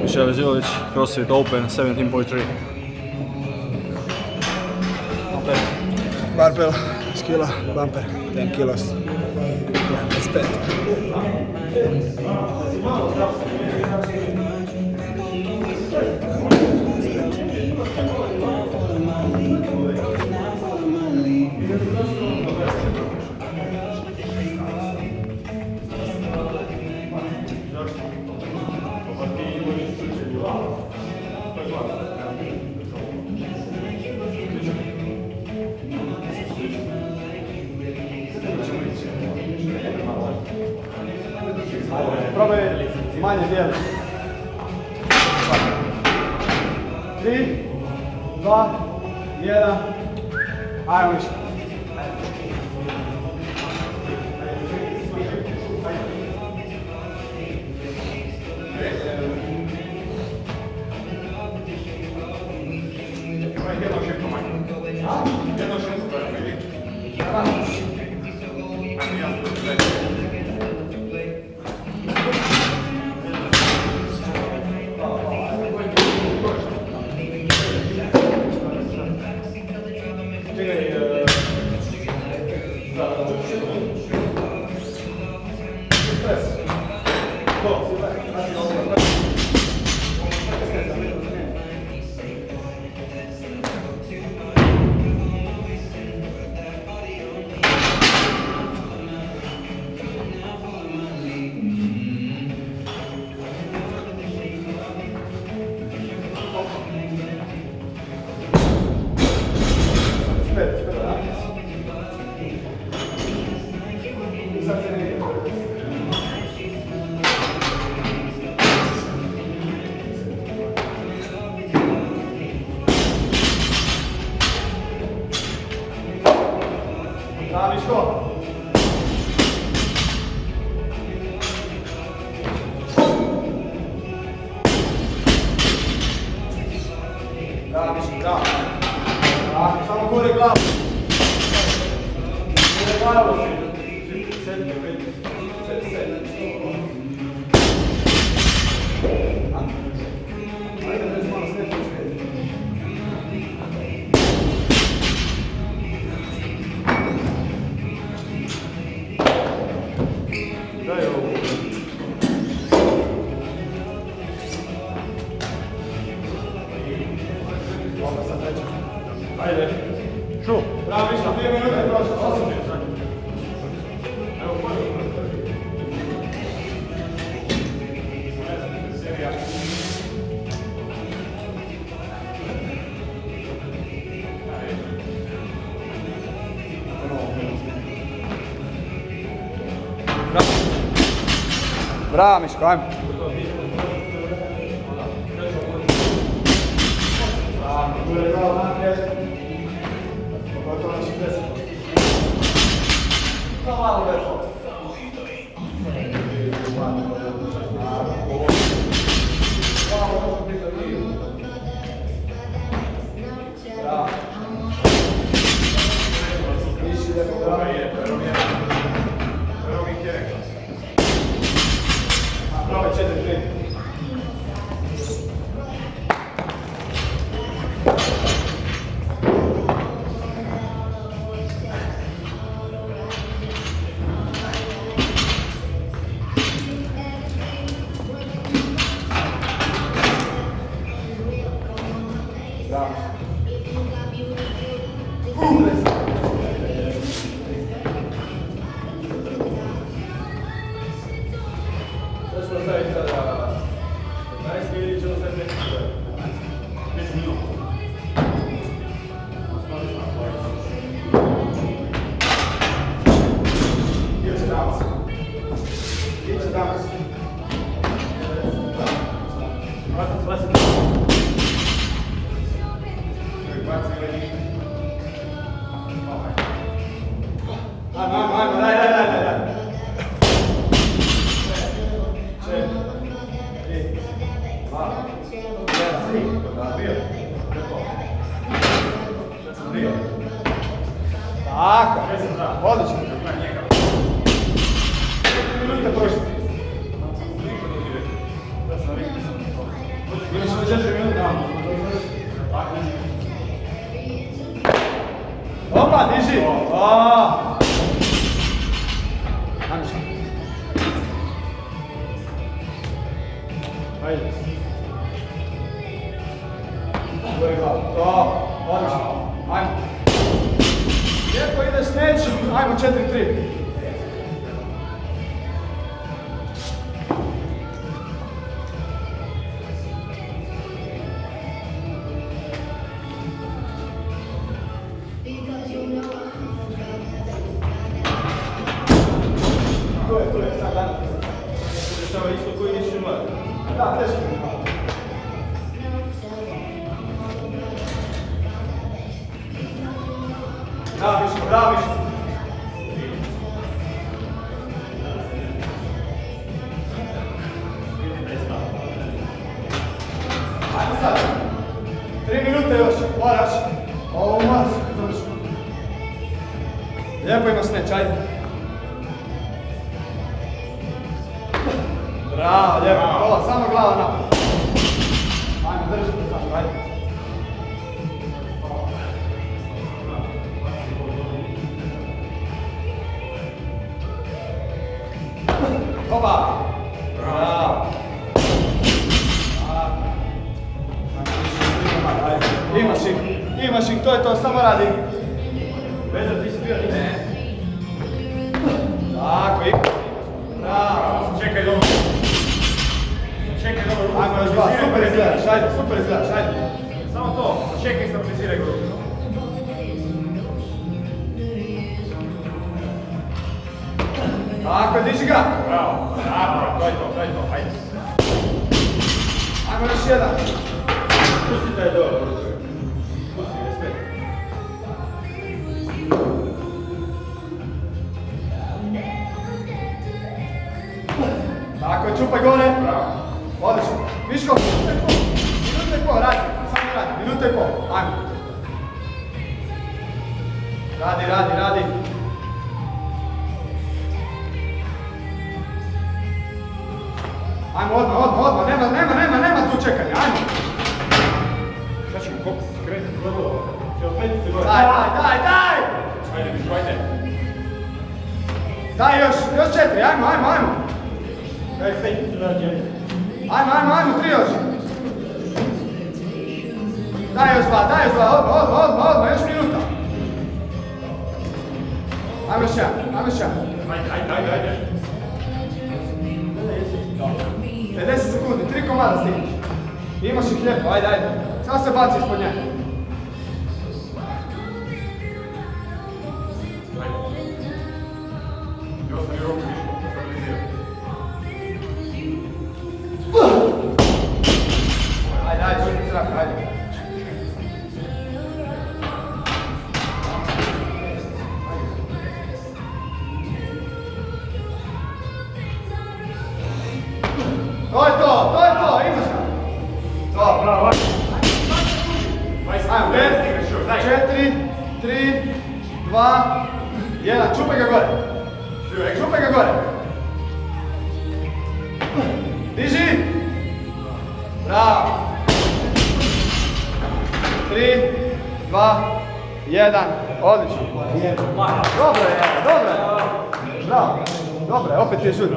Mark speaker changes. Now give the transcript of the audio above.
Speaker 1: Michel Vezilović, CrossFit Open 17.3.
Speaker 2: Barbell, skilla, bumper, 10 kilos. Respect. Probaj manje dijeli. 3, 2, 1. Ajmo više. Samo gore glavu. Gore glavu si. Sedmi, vidi. Ajde, već malo sneti. Daj ovo. Ajde. Šu. Bravo, više, 2 minute prošle, 8 minuta. Evo, serija. Bravo, Miško, ajmo. Gore glavu naprijed. Pogotovo na 60%. Samo malo vežo. Bravo. Viši lijepo, bravo. Probaj 4-3. Tako, odlično. 5 minuta prošli. 4 minute, Opa, diži! Ajde. To, odlično. Ajmo. Lijepo ide snatch, ajmo 4-3. To je sad dan. Dešava isto koji niši mlad. Da, teško mi malo. Bravo, Miško. Ajmo sad. 3 minute još, moraš. Ovo moraš, završi. Lijepo ima snatch, ajde. Bravo, lijepo, kola, samo glava napad. Ajmo, držite samo, ajde. Opa! Bravo! Imaš ih, to je to, samo radi. Bedar, ti si bio, nisi? Ne. Tako, bravo! Čekaj dobro. Ajmo još dva, super izgledaš, ajde. Samo to, čekaj i stabiliziraj grupu. Tako, diži ga! Bravo, to je to, ajde. Ajmo još jedan. Pusti taj dobro. Pusti, respekt. Tako, čupaj gore. Bravo. Odlično. Miško, minuta i pol, radi. Samo radi, minuta i pol. Ajmo. Radi. Ajmo odmah, nema tu čekanja, ajmo! Šta ćemo, koliko krenuti gotovo? Će opet se gore? Daj! Ajde, Miško, ajde! Daj još 4, ajmo! Daj 5 se dađe. Ajmo, 3 još! Daj još 2, odmah, još minuta! Ajmo još jedan. Ajde! 50 sekundi, 3 komada stigneš. Imaš ih lijepo, ajde. Samo se baci ispod njega. Ostavi ruku, stabiliziraj. Ajde, čuti zrak, ajde. To je to, imaš ga. To, bravo. Ajmo, 5, 4, 3, 2, 1, čupaj ga gore. Diži. Bravo. 3, 2, 1, odlično. Dobro je. Bravo. Dobro je, opet ti je šut.